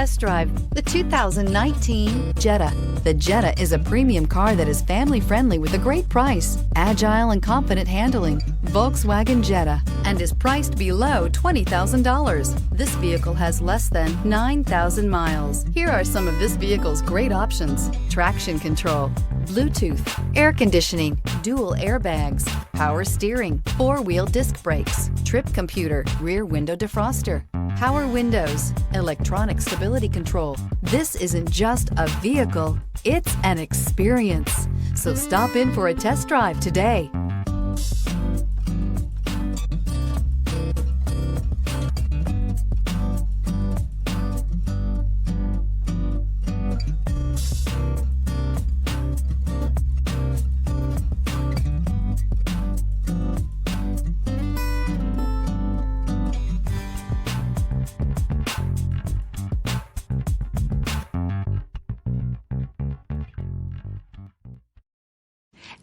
test drive the 2019 Jetta. The Jetta is a premium car that is family-friendly with a great price, agile and confident handling. Volkswagen Jetta, and is priced below $20,000. This vehicle has less than 9,000 miles. Here are some of this vehicle's great options: traction control, Bluetooth, air conditioning, dual airbags, power steering, four-wheel disc brakes, trip computer, rear window defroster, power windows, electronic stability control. This isn't just a vehicle, it's an experience. So stop in for a test drive today.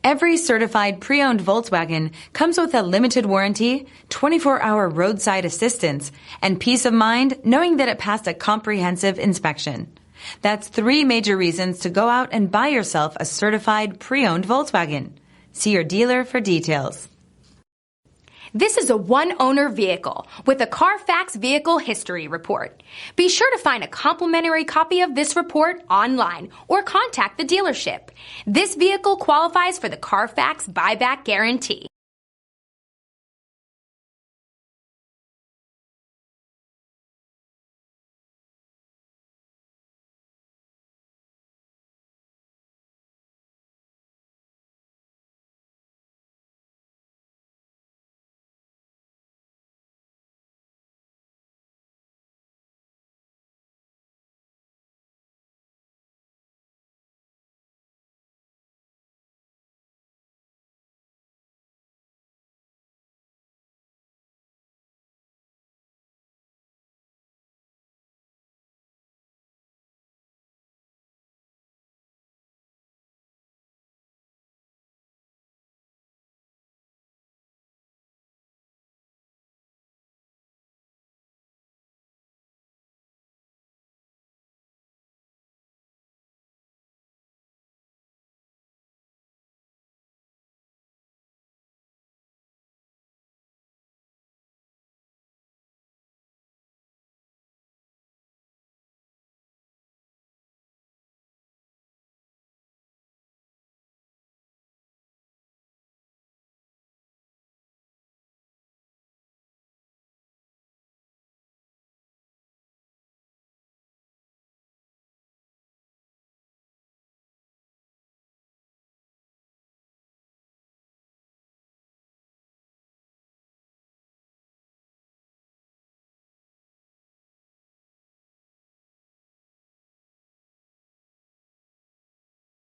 Every certified pre-owned Volkswagen comes with a limited warranty, 24-hour roadside assistance, and peace of mind knowing that it passed a comprehensive inspection. That's 3 major reasons to go out and buy yourself a certified pre-owned Volkswagen. See your dealer for details. This is a one-owner vehicle with a Carfax Vehicle History Report. Be sure to find a complimentary copy of this report online or contact the dealership. This vehicle qualifies for the Carfax Buyback Guarantee.